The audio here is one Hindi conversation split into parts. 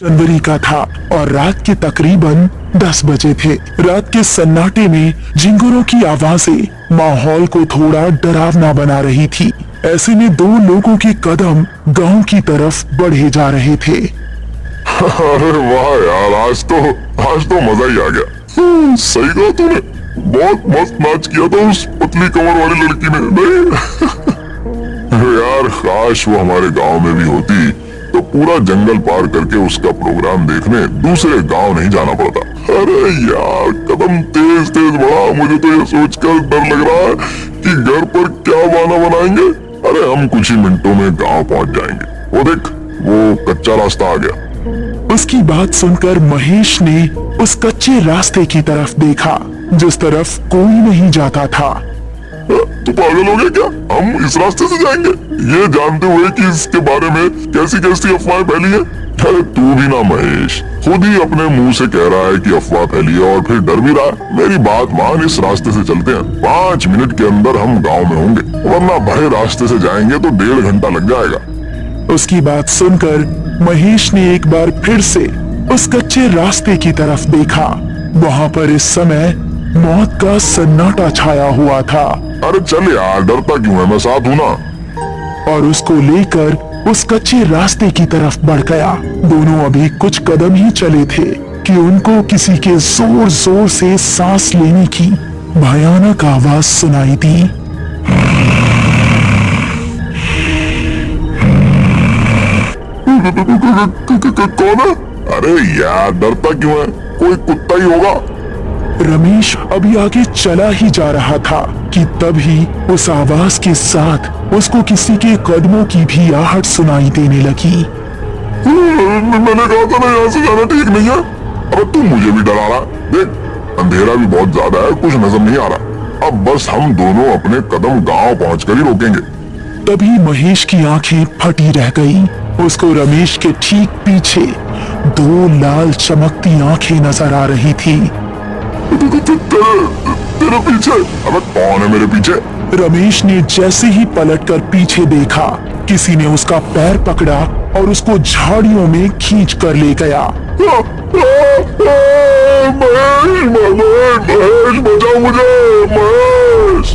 जनवरी का था और रात के तकरीबन 10 बजे थे। रात के सन्नाटे में झिंगुरों की आवाजें माहौल को थोड़ा डरावना बना रही थी। ऐसे में दो लोगों के कदम गांव की तरफ बढ़े जा रहे थे। अरे वाह यार, आज तो मजा ही आ गया। सही कहा तूने, बहुत मस्त नाच किया था उस पतली कमर वाली लड़की ने। नहीं यार, काश वो हमारे गांव में भी होती तो पूरा जंगल पार करके उसका प्रोग्राम देखने दूसरे गांव नहीं जाना पड़ता। अरे यार, कदम तेज तेज बढ़ा। मुझे तो ये सोचकर डर लग रहा है कि घर पर क्या बहाना बनाएंगे। अरे हम कुछ ही मिनटों में गांव पहुंच जाएंगे। वो देख, वो कच्चा रास्ता आ गया। उसकी बात सुनकर महेश ने उस कच्चे रास्ते की तरफ देखा जिस तरफ कोई नहीं जाता था। तू पागल हो गया क्या? हम इस रास्ते से जाएंगे ये जानते हुए कि इसके बारे में कैसी कैसी अफवाहें फैली है। अरे तू भी ना महेश, खुद ही अपने मुंह से कह रहा है कि अफवाह फैली है और फिर डर भी रहा है। मेरी बात मान, इस रास्ते से चलते हैं। 5 मिनट के अंदर हम गाँव में होंगे, वरना भले रास्ते से जाएंगे तो 1.5 घंटा लग जाएगा। उसकी बात सुनकर महेश ने एक बार फिर से उस कच्चे रास्ते की तरफ देखा। वहाँ पर इस समय मौत का सन्नाटा छाया हुआ था। अरे चल यार, डरता क्यों है, मैं साथ हूँ ना। और उसको लेकर उस कच्चे रास्ते की तरफ बढ़ गया। दोनों अभी कुछ कदम ही चले थे कि उनको किसी के जोर जोर से सांस लेने की भयानक आवाज सुनाई दी। कौन है? अरे यार, डरता क्यों है, कोई कुत्ता ही होगा। रमेश अभी आगे चला ही जा रहा था कि तभी उस आवाज के साथ उसको किसी के कदमों की भी आहट सुनाई देने लगी। मैंने कहा था ना, यहाँ से जाना ठीक नहीं है। अब तू मुझे भी डरा रहा। देख, अंधेरा भी बहुत ज्यादा है, कुछ नजर नहीं आ रहा। अब बस हम दोनों अपने कदम गांव पहुंचकर ही रोकेंगे। तभी महेश की आंखें फटी रह गई। उसको रमेश के ठीक पीछे 2 लाल चमकती आंखें नजर आ रही थी। तेरे पीछे? अबे कौन है मेरे पीछे? रमेश ने जैसे ही पलटकर पीछे देखा, किसी ने उसका पैर पकड़ा और उसको झाड़ियों में खींच कर ले गया। महेश, बचाओ मुझे, महेश।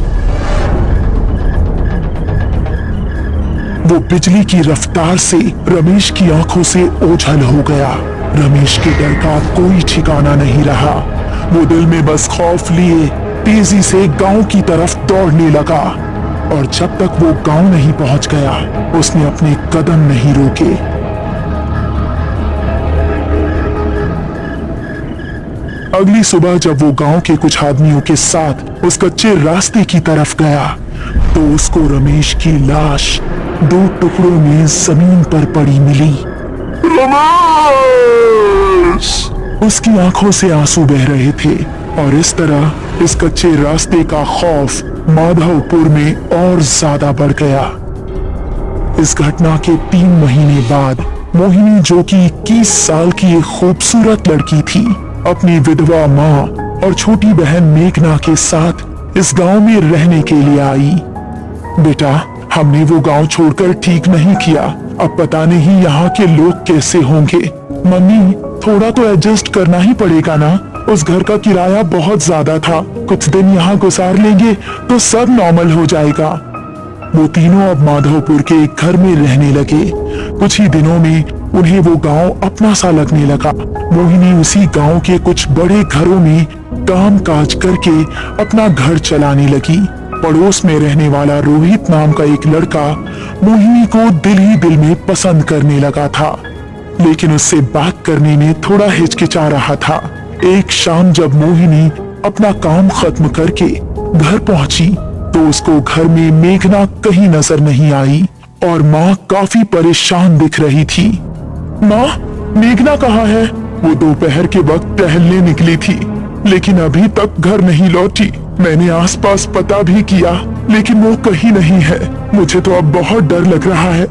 वो बिजली की रफ्तार से रमेश की आंखों से ओझल हो गया। रमेश के डर का कोई ठिकाना नहीं रहा। वो दिल में बस खौफ लिए तेजी से गांव की तरफ दौड़ने लगा और जब तक वो गांव नहीं पहुंच गया, उसने अपने कदम नहीं रोके। अगली सुबह जब वो गांव के कुछ आदमियों के साथ उस कच्चे रास्ते की तरफ गया तो उसको रमेश की लाश 2 टुकड़ों में जमीन पर पड़ी मिली। रमेश! उसकी आंखों से आंसू बह रहे थे और इस तरह इस कच्चे रास्ते का खौफ माधवपुर में और ज्यादा बढ़ गया। इस घटना के 3 महीने बाद मोहिनी, जो कि 21 साल की एक खूबसूरत लड़की थी, अपनी विधवा माँ और छोटी बहन मेघना के साथ इस गांव में रहने के लिए आई। बेटा, हमने वो गांव छोड़कर ठीक नहीं किया। अब पता नहीं यहाँ के लोग कैसे होंगे। मम्मी, थोड़ा तो एडजस्ट करना ही पड़ेगा ना। उस घर का किराया बहुत ज्यादा था। कुछ दिन यहाँ गुजार लेंगे तो सब नॉर्मल हो जाएगा। वो तीनों अब माधवपुर के एक घर में रहने लगे। कुछ ही दिनों में उन्हें वो गांव अपना सा लगने लगा। मोहिनी उसी गांव के कुछ बड़े घरों में काम काज करके अपना घर चलाने लगी। पड़ोस में रहने वाला रोहित नाम का एक लड़का मोहिनी को दिल ही दिल में पसंद करने लगा था, लेकिन उससे बात करने में थोड़ा हिचकिचा रहा था। एक शाम जब मोहिनी अपना काम खत्म करके घर पहुंची तो उसको घर में मेघना कहीं नजर नहीं आई और माँ काफी परेशान दिख रही थी। माँ, मेघना कहाँ है? वो दोपहर के वक्त टहलने निकली थी लेकिन अभी तक घर नहीं लौटी। मैंने आसपास पता भी किया लेकिन वो कहीं नहीं है। मुझे तो अब बहुत डर लग रहा है,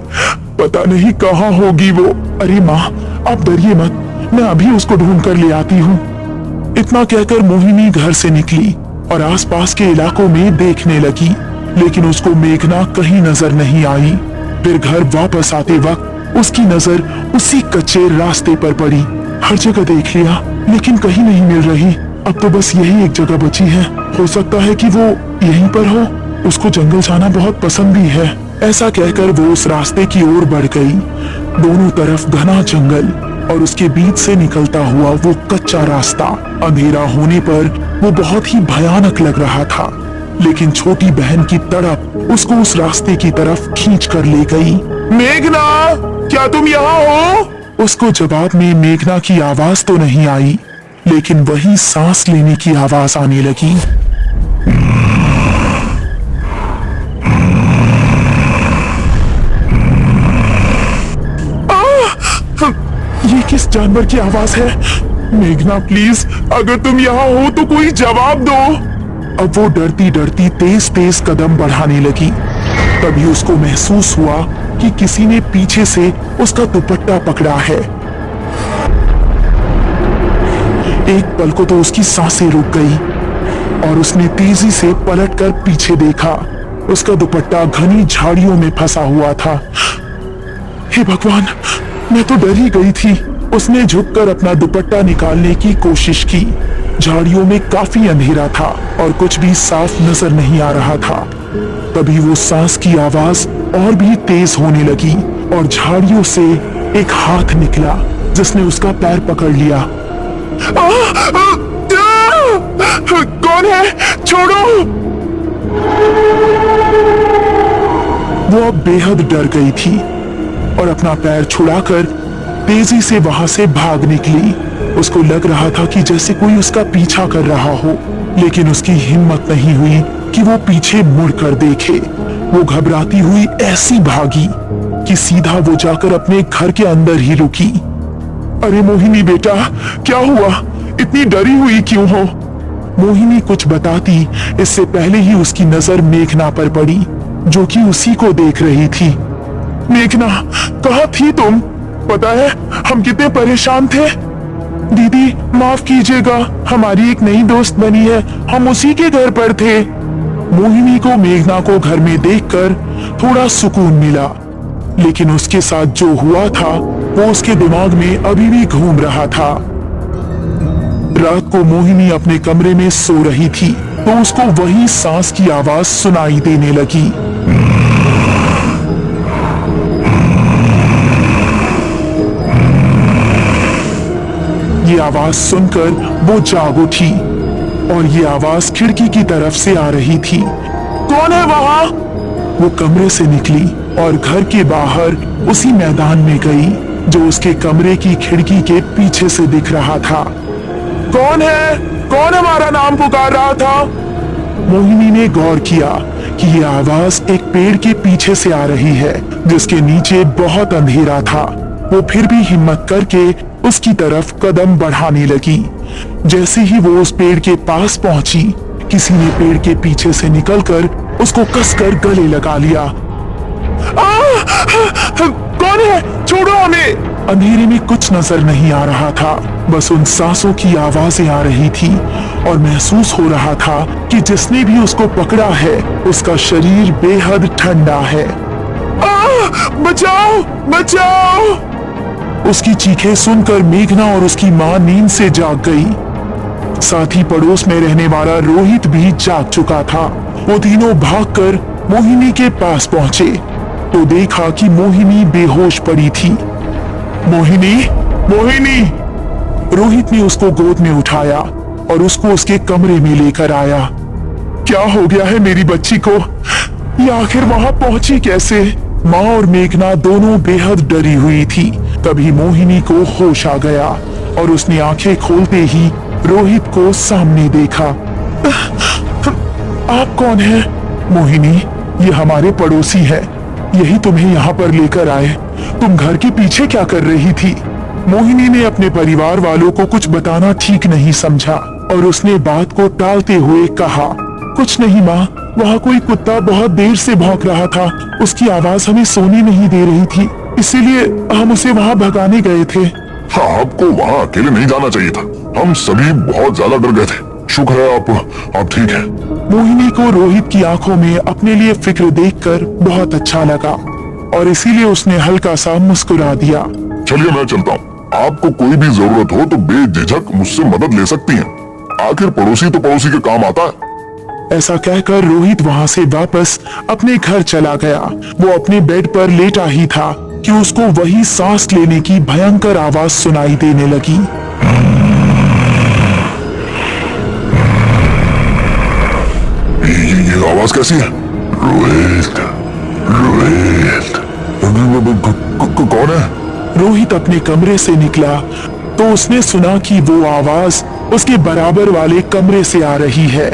पता नहीं कहाँ होगी वो। अरे माँ, आप डरिए मत, मैं अभी उसको ढूंढ कर ले आती हूँ। इतना कहकर मोहिनी घर से निकली और आसपास के इलाकों में देखने लगी, लेकिन उसको मेघना कहीं नजर नहीं आई। फिर घर वापस आते वक्त उसकी नजर उसी कच्चे रास्ते पर पड़ी। हर जगह देख लिया लेकिन कहीं नहीं मिल रही। अब तो बस यही एक जगह बची है। हो सकता है कि वो यहीं पर हो। उसको जंगल जाना बहुत पसंद भी है। ऐसा कहकर वो उस रास्ते की ओर बढ़ गई। दोनों तरफ घना जंगल और उसके बीच से निकलता हुआ वो कच्चा रास्ता। अंधेरा होने पर वो बहुत ही भयानक लग रहा था, लेकिन छोटी बहन की तड़प उसको उस रास्ते की तरफ खींच कर ले गई। मेघना, क्या तुम यहाँ हो? उसको जवाब में मेघना की आवाज तो नहीं आई, लेकिन वही सांस लेने की आवाज आने लगी। ये किस जानवर की आवाज है? मेघना प्लीज, अगर तुम यहाँ हो तो कोई जवाब दो। अब वो डरती डरती तेज तेज कदम बढ़ाने लगी। तभी उसको महसूस हुआ कि किसी ने पीछे से उसका दुपट्टा पकड़ा है। एक पल को तो उसकी सांसें रुक गई और उसने तेजी से पलटकर पीछे देखा। उसका दुपट्टा घनी झाड़ियों में फंसा हुआ था। हे भगवान, मैं तो डर ही गई थी। उसने झुककर अपना दुपट्टा निकालने की कोशिश की। झाड़ियों में काफी अंधेरा था और कुछ भी साफ नजर नहीं आ रहा था। तभी वो सांस की आवाज और भी तेज होने लगी और झाड़ियों से एक हाथ निकला जिसने उसका पैर पकड़ लिया। कौन है? छोड़ो! वो अब बेहद डर गई थी और अपना पैर छुड़ाकर तेजी से वहां से भाग निकली। उसको लग रहा था कि जैसे कोई उसका पीछा कर रहा हो, लेकिन उसकी हिम्मत नहीं हुई कि वो पीछे मुड़कर देखे। वो घबराती हुई ऐसी भागी कि सीधा वो जाकर अपने घर के अंदर ही रुकी। अरे मोहिनी बेटा, क्या हुआ? इतनी डरी हुई क्यों हो? मोहिनी कुछ बताती इससे पहले ही उसकी नजर मेघना पर पड़ी, जो कि उसी को देख रही थी। मेघना, कहाँ थी तुम? पता है हम कितने परेशान थे। दीदी माफ कीजिएगा, हमारी एक नई दोस्त बनी है, हम उसी के घर पर थे। मोहिनी को मेघना को घर में देखकर थोड़ा सुकून मिला, लेकिन उसके साथ जो हुआ था वो उसके दिमाग में अभी भी घूम रहा था। रात को मोहिनी अपने कमरे में सो रही थी तो उसको वही सांस की आवाज सुनाई देने लगी। ये आवाज सुनकर वो जाग उठी और ये आवाज खिड़की की तरफ से आ रही थी। कौन है वहां? वो कमरे से निकली और घर के बाहर उसी मैदान में गई जो उसके कमरे की खिड़की के पीछे से दिख रहा था। कौन है? कौन हमारा नाम पुकार रहा था? मोहिनी ने गौर किया कि ये आवाज एक पेड़ के पीछे से आ रही है जिसके नीचे बहुत अंधेरा था। वो फिर भी हिम्मत करके उसकी तरफ कदम बढ़ाने लगी। जैसे ही वो उस पेड़ के पास पहुंची, किसी ने पेड़ के पीछे से निकलकर उसको कसकर गले लगा लिया। कौन है? छोड़ो हमें! अंधेरे में कुछ नजर नहीं आ रहा था, बस उन सांसों की आवाजें आ रही थी और महसूस हो रहा था कि जिसने भी उसको पकड़ा है उसका शरीर बेहद ठंडा है। बचाओ! बचाओ! उसकी चीखें सुनकर मेघना और उसकी मां नींद से जाग गई। साथ ही पड़ोस में रहने वाला रोहित भी जाग चुका था। वो तीनों भागकर मोहिनी के पास पहुंचे तो देखा कि मोहिनी बेहोश पड़ी थी। मोहिनी, मोहिनी! रोहित ने उसको गोद में उठाया और उसको उसके कमरे में लेकर आया। क्या हो गया है मेरी बच्ची को? ये आखिर वहां पहुंची कैसे? माँ और मेघना दोनों बेहद डरी हुई थी। तभी मोहिनी को होश आ गया और उसने आंखें खोलते ही रोहित को सामने देखा। आप कौन हैं? मोहिनी, ये हमारे पड़ोसी है, यही तुम्हें यहाँ पर लेकर आए। तुम घर के पीछे क्या कर रही थी? मोहिनी ने अपने परिवार वालों को कुछ बताना ठीक नहीं समझा और उसने बात को टालते हुए कहा, कुछ नहीं माँ, वहाँ कोई कुत्ता बहुत देर से भौंक रहा था। उसकी आवाज हमें सोने नहीं दे रही थी, इसीलिए हम उसे वहाँ भगाने गए थे। हाँ, आपको वहाँ अकेले नहीं जाना चाहिए था। हम सभी बहुत ज्यादा डर गए थे। शुक्र है आप ठीक हैं। मोहिनी को रोहित की आंखों में अपने लिए फिक्र देखकर बहुत अच्छा लगा और इसीलिए उसने हल्का सा मुस्कुरा दिया। चलिए मैं चलता हूँ। आपको कोई भी जरूरत हो तो बेझिझक मुझसे मदद ले सकती हैं। आखिर पड़ोसी तो पड़ोसी के काम आता है। ऐसा कहकर रोहित वहां से वापस अपने घर चला गया। वो अपने बेड पर लेटा ही था कि उसको वही सांस लेने की भयंकर आवाज सुनाई देने लगी। ये आवाज कैसी है? रोहित, रोहित, कौन है? रोहित अपने कमरे से निकला तो उसने सुना कि वो आवाज उसके बराबर वाले कमरे से आ रही है।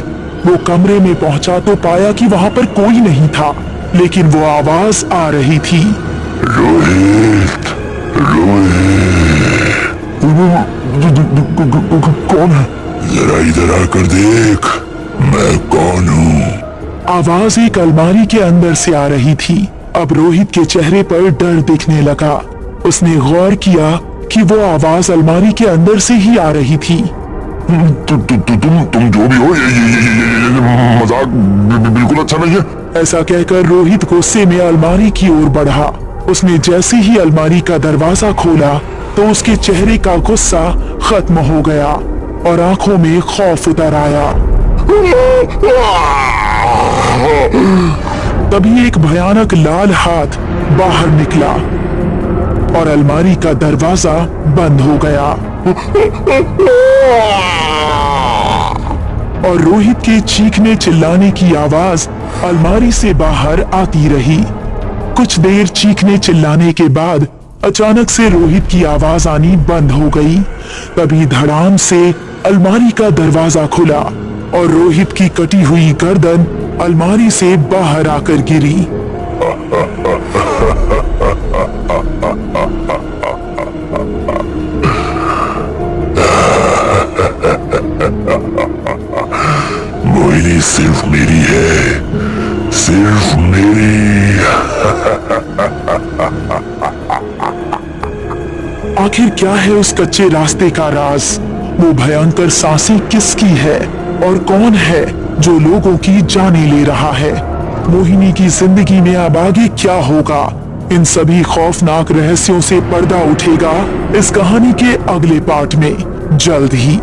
वो कमरे में पहुंचा तो पाया कि वहां पर कोई नहीं था, लेकिन वो आवाज आ रही थी। रोहित, रोहित, कौन है? जरा इधर आकर देख, मैं कौन हूँ? आवाज एक अलमारी के अंदर से आ रही थी। अब रोहित के चेहरे पर डर दिखने लगा। उसने गौर किया कि वो आवाज अलमारी के अंदर से ही आ रही थी। तुम जो भी हो, ये मजाक बिल्कुल अच्छा नहीं है। ऐसा कहकर रोहित गुस्से में अलमारी की ओर बढ़ा। उसने जैसे ही अलमारी का दरवाजा खोला तो उसके चेहरे का गुस्सा खत्म हो गया और आंखों में खौफ उतर आया। तभी एक भयानक लाल हाथ बाहर निकला और अलमारी का दरवाजा बंद हो गया और रोहित के चीखने चिल्लाने की आवाज अलमारी से बाहर आती रही। कुछ देर चीखने चिल्लाने के बाद अचानक से रोहित की आवाज आनी बंद हो गई। तभी धड़ाम से अलमारी का दरवाजा खुला और रोहित की कटी हुई गर्दन अलमारी से बाहर आकर गिरी। मोहिनी सिर्फ मेरी है, सिर्फ मेरी। आखिर क्या है उस कच्चे रास्ते का राज? वो भयंकर सांसें किसकी है और कौन है जो लोगों की जाने ले रहा है? मोहिनी की जिंदगी में अब आगे क्या होगा? इन सभी खौफनाक रहस्यों से पर्दा उठेगा इस कहानी के अगले पार्ट में जल्द ही।